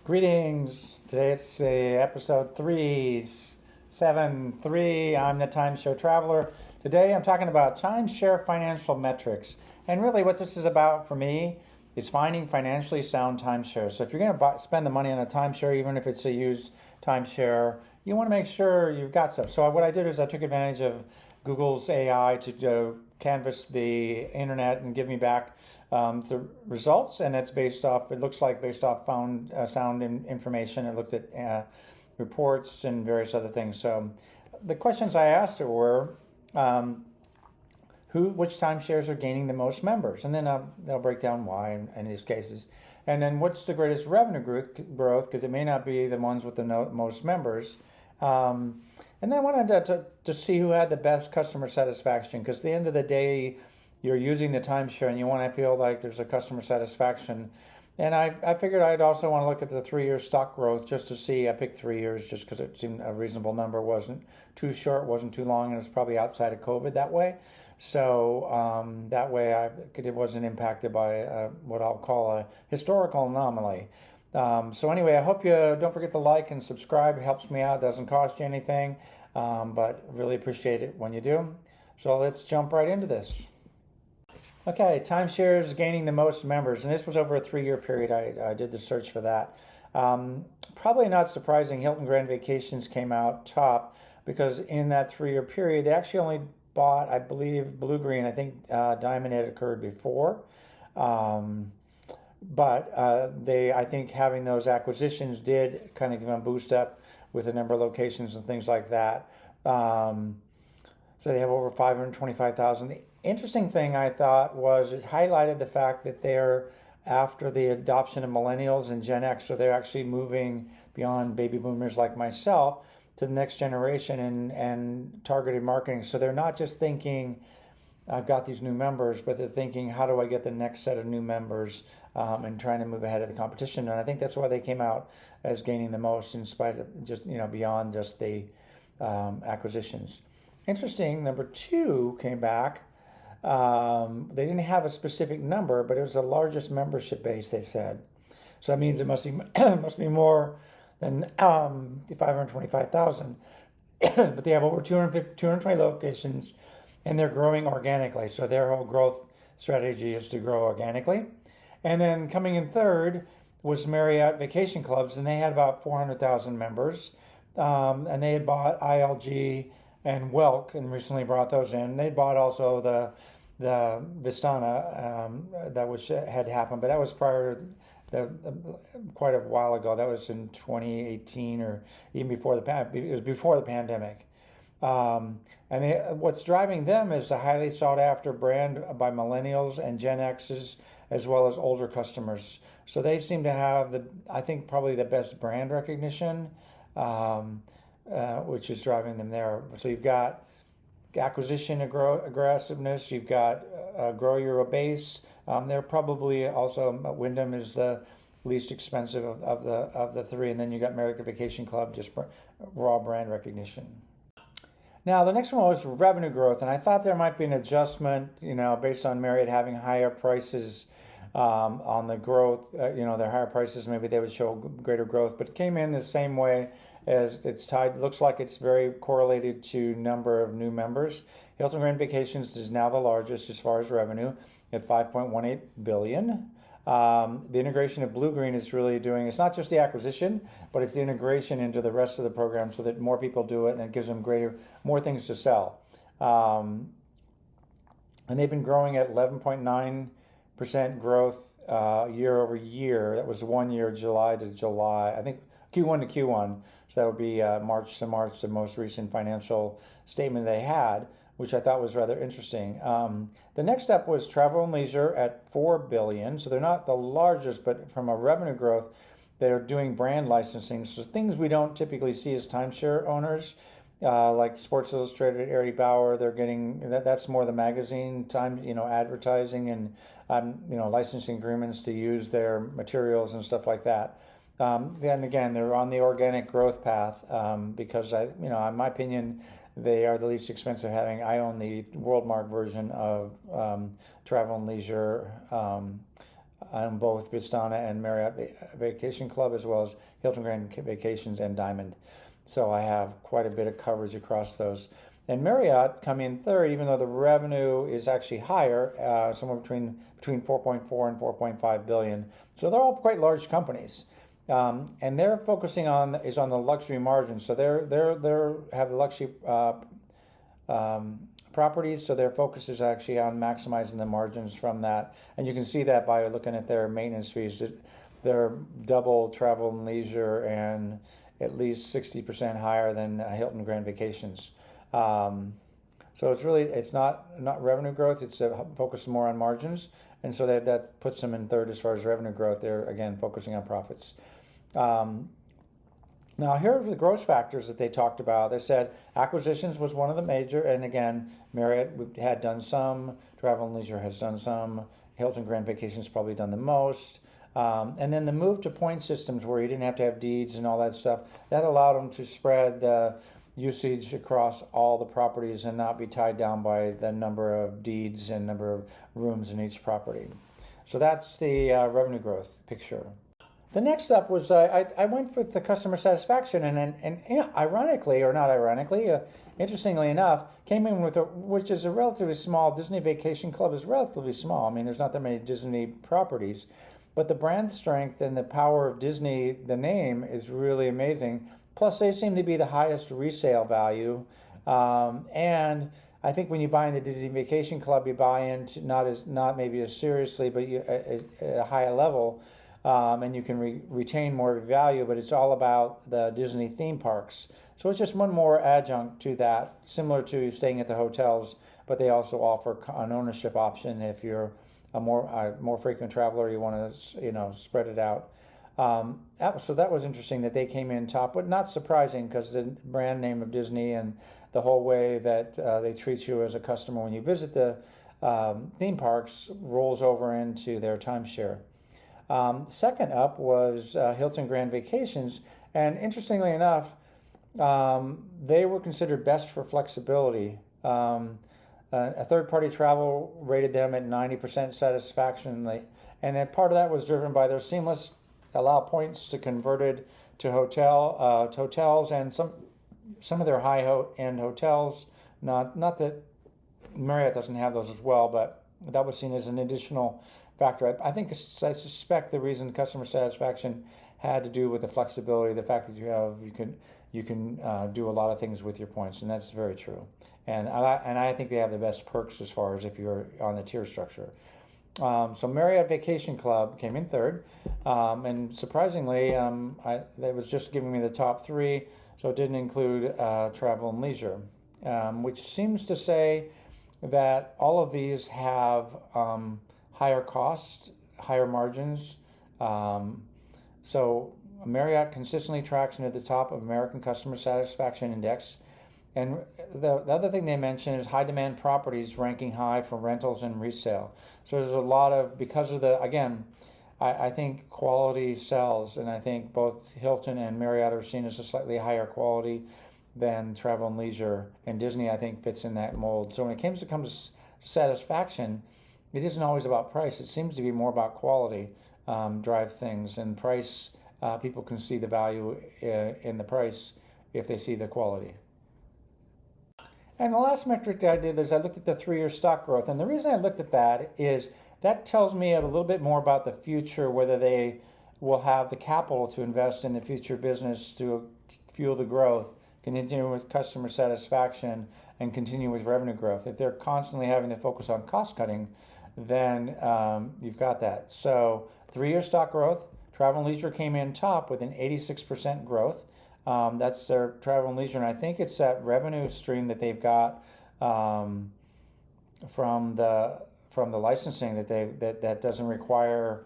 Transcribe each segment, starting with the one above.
Greetings. Today it's episode 373. I'm the Timeshare Traveler. Today I'm talking about timeshare financial metrics. And really what this is about for me is finding financially sound timeshare. So if you're going to spend the money on a timeshare, even if it's a used timeshare, you want to make sure you've got stuff. So what I did is I took advantage of Google's AI to canvas the internet and give me back the results, and it's based off, it looks like based off sound information. It looked at reports and various other things. So the questions I asked her were, which timeshares are gaining the most members? And then they'll break down why in these cases. And then what's the greatest revenue growth, because it may not be the ones with the most members. And then I wanted to see who had the best customer satisfaction, because at the end of the day, you're using the timeshare and you want to feel like there's a customer satisfaction. And I figured I'd also want to look at the 3-year stock growth just to see. I picked 3 years just because it seemed a reasonable number. Wasn't too short, wasn't too long, and it's probably outside of COVID that way. So that way it wasn't impacted by what I'll call a historical anomaly. So anyway, I hope you don't forget to like and subscribe. It helps me out. It doesn't cost you anything, but really appreciate it when you do. So let's jump right into this. Okay, timeshares gaining the most members, and this was over a 3-year period. I did the search for that. Probably not surprising, Hilton Grand Vacations came out top because in that 3-year period, they actually only bought, I believe, Blue Green. I think Diamond had occurred before. But I think having those acquisitions did kind of give them a boost up with the number of locations and things like that. So they have over 525,000. The interesting thing I thought was it highlighted the fact that they're after the adoption of millennials and Gen X, so they're actually moving beyond baby boomers like myself to the next generation and targeted marketing. So they're not just thinking, I've got these new members, but they're thinking, how do I get the next set of new members, and trying to move ahead of the competition. And I think that's why they came out as gaining the most in spite of just, beyond just the acquisitions. Interesting, number 2 came back. They didn't have a specific number, but it was the largest membership base, they said. So that means it must be more than 525,000. But they have over 220 locations, and they're growing organically. So their whole growth strategy is to grow organically. And then coming in third was Marriott Vacation Clubs, and they had about 400,000 members. And they had bought ILG and Welk, and recently brought those in. They bought also the Vistana, that which had happened, but that was quite a while ago. That was in 2018 or even before it was before the pandemic. What's driving them is the highly sought after brand by millennials and Gen X's, as well as older customers. So they seem to have I think probably the best brand recognition, which is driving them there. So you've got acquisition aggressiveness, you've got grow your base. They're probably also, Wyndham is the least expensive of the 3, and then you got Marriott Vacation Club, just raw brand recognition. Now the next one was revenue growth, and I thought there might be an adjustment, based on Marriott having higher prices on the growth. Their higher prices, maybe they would show greater growth, but it came in the same way as it's tied. Looks like it's very correlated to number of new members. Hilton Grand Vacations is now the largest as far as revenue at $5.18 billion. The integration of Blue Green is really doing, it's not just the acquisition, but it's the integration into the rest of the program so that more people do it and it gives them more things to sell. And they've been growing at 11.9% growth year over year. That was 1 year, July to July. I think Q1 to Q1. So that would be March to March, the most recent financial statement they had, which I thought was rather interesting. The next up was travel and leisure at $4 billion. So they're not the largest, but from a revenue growth, they're doing brand licensing. So things we don't typically see as timeshare owners, like Sports Illustrated, Eddie Bauer, they're getting, that's more the magazine time, advertising and, licensing agreements to use their materials and stuff like that. Then again, they're on the organic growth path, because in my opinion, they are the least expensive. I own the WorldMark version of Travel and Leisure on both Vistana and Marriott Vacation Club, as well as Hilton Grand Vacations and Diamond. So I have quite a bit of coverage across those. And Marriott come in third, even though the revenue is actually higher, somewhere between 4.4 and 4.5 billion. So they're all quite large companies, and they're focusing on the luxury margin. So they have the luxury properties. So their focus is actually on maximizing the margins from that, and you can see that by looking at their maintenance fees. They're double Travel and Leisure and at least 60% higher than Hilton Grand Vacations. So it's not revenue growth. It's focused more on margins, and so that puts them in third as far as revenue growth. They're again focusing on profits. Now here are the growth factors that they talked about. They said acquisitions was one of the major, and again Marriott had done some, Travel and Leisure has done some, Hilton Grand Vacations probably done the most. And then the move to point systems where you didn't have to have deeds and all that stuff, that allowed them to spread the usage across all the properties and not be tied down by the number of deeds and number of rooms in each property. So that's the revenue growth picture. The next up was I went with the customer satisfaction, and ironically, or not ironically, interestingly enough, came in with which is a relatively small. Disney Vacation Club is relatively small. I mean, there's not that many Disney properties, but the brand strength and the power of Disney, the name, is really amazing. Plus, they seem to be the highest resale value, and I think when you buy in the Disney Vacation Club, you buy into not maybe as seriously, but at a higher level. And you can retain more value, but it's all about the Disney theme parks. So it's just one more adjunct to that, similar to staying at the hotels, but they also offer an ownership option if you're a more frequent traveler, you want to spread it out. So that was interesting that they came in top, but not surprising because the brand name of Disney and the whole way that they treat you as a customer when you visit the theme parks rolls over into their timeshare. Second up was Hilton Grand Vacations, and interestingly enough, they were considered best for flexibility. A third-party travel rated them at 90% satisfaction, and then part of that was driven by their seamless allow points to converted to hotels, and some of their high-end hotels. Not that Marriott doesn't have those as well, but that was seen as an additional factor. I suspect the reason customer satisfaction had to do with the flexibility, the fact that you can do a lot of things with your points, and that's very true. And I think they have the best perks as far as if you're on the tier structure. So Marriott Vacation Club came in third, and surprisingly, they was just giving me the top three, so it didn't include Travel and Leisure, which seems to say that all of these have higher cost, higher margins. So Marriott consistently tracks near the top of American Customer Satisfaction Index. And the other thing they mention is high demand properties ranking high for rentals and resale. So there's a lot of, because of I think quality sells, and I think both Hilton and Marriott are seen as a slightly higher quality than Travel and Leisure. And Disney, I think, fits in that mold. So when it comes to satisfaction, it isn't always about price. It seems to be more about quality drive things. And price, people can see the value in the price if they see the quality. And the last metric that I did is I looked at the 3-year stock growth. And the reason I looked at that is that tells me a little bit more about the future, whether they will have the capital to invest in the future business to fuel the growth, continue with customer satisfaction, and continue with revenue growth. If they're constantly having to focus on cost cutting, then you've got that. So 3-year stock growth, Travel and Leisure came in top with an 86% growth. That's their Travel and Leisure, and I think it's that revenue stream that they've got from the licensing that doesn't require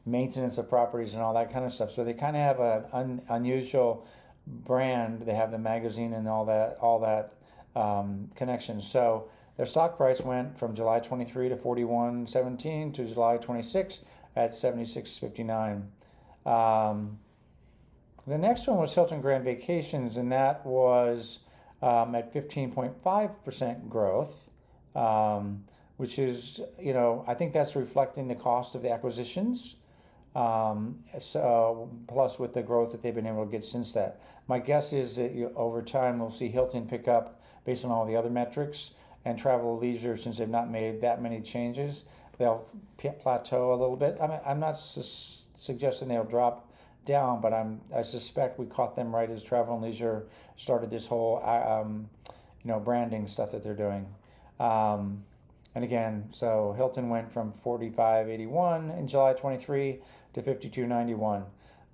maintenance of properties and all that kind of stuff. So they kind of have an unusual brand. They have the magazine and all that connection. So their stock price went from July 23 to 41.17 to July 26 at 76.59. The next one was Hilton Grand Vacations, and that was at 15.5% growth, which is, I think that's reflecting the cost of the acquisitions. So plus with the growth that they've been able to get since that. My guess is that over time we'll see Hilton pick up based on all the other metrics, and travel leisure, since they've not made that many changes, they'll plateau a little bit. I'm not suggesting they'll drop down, but I suspect we caught them right as travel and leisure started this whole branding stuff that they're doing. And again, so Hilton went from 45.81 in July 23 to 52.91.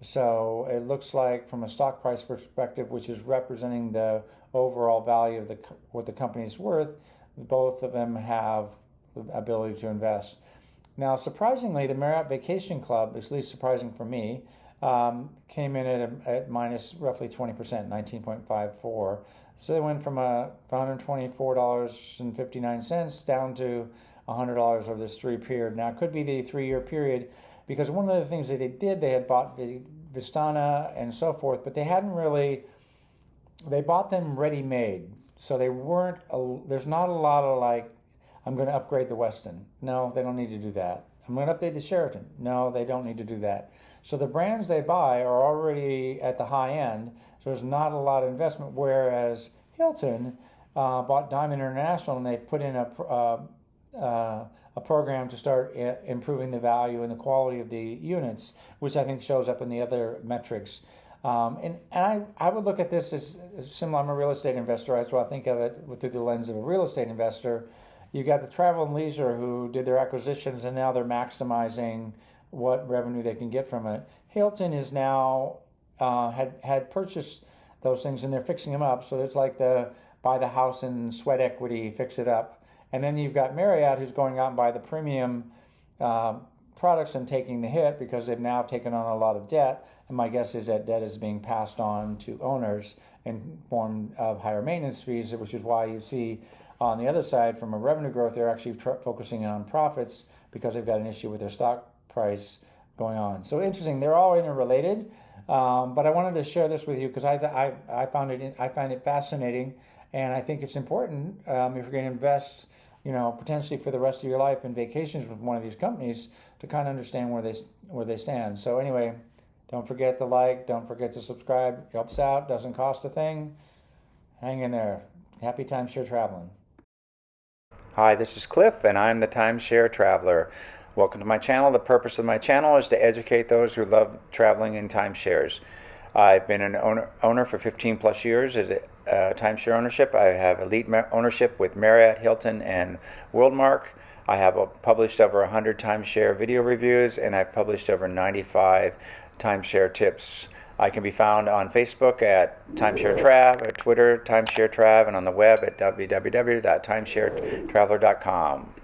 So it looks like, from a stock price perspective, which is representing the overall value of what the company is worth, both of them have the ability to invest. Now, surprisingly, the Marriott Vacation Club, at least surprising for me, came in at minus roughly 20%, 19.54. So they went from $124.59 down to $100 over this 3 period. Now, it could be the 3-year period, because one of the things that they did, they had bought Vistana and so forth, but they hadn't really, they bought them ready-made. So they weren't, there's not a lot of like, I'm going to upgrade the Westin. No, they don't need to do that. I'm going to update the Sheraton. No, they don't need to do that. So the brands they buy are already at the high end, so there's not a lot of investment, whereas Hilton bought Diamond International, and they put in a program to start improving the value and the quality of the units, which I think shows up in the other metrics. And I would look at this as similar. I'm a real estate investor, so I think of it through the lens of a real estate investor. You got the travel and leisure who did their acquisitions, and now they're maximizing what revenue they can get from it. Hilton is now had purchased those things, and they're fixing them up. So it's like the buy the house and sweat equity, fix it up. And then you've got Marriott, who's going out and buy the premium products and taking the hit because they've now taken on a lot of debt. And my guess is that debt is being passed on to owners in form of higher maintenance fees, which is why you see on the other side, from a revenue growth, they're actually focusing on profits because they've got an issue with their stock price going on. So interesting. They're all interrelated. But I wanted to share this with you because I find it fascinating, and I think it's important if you're going to invest, potentially for the rest of your life in vacations with one of these companies, to kind of understand where they stand. So anyway, don't forget to like, don't forget to subscribe. It helps out, doesn't cost a thing. Hang in there. Happy timeshare traveling. Hi, this is Cliff, and I'm the Timeshare Traveler. Welcome to my channel. The purpose of my channel is to educate those who love traveling in timeshares. I've been an owner for 15 plus years at timeshare ownership. I have elite ownership with Marriott, Hilton, and Worldmark. I have published over 100 timeshare video reviews, and I've published over 95 timeshare tips. I can be found on Facebook at Timeshare Trav, at Twitter Timeshare Trav, and on the web at www.timesharetraveler.com.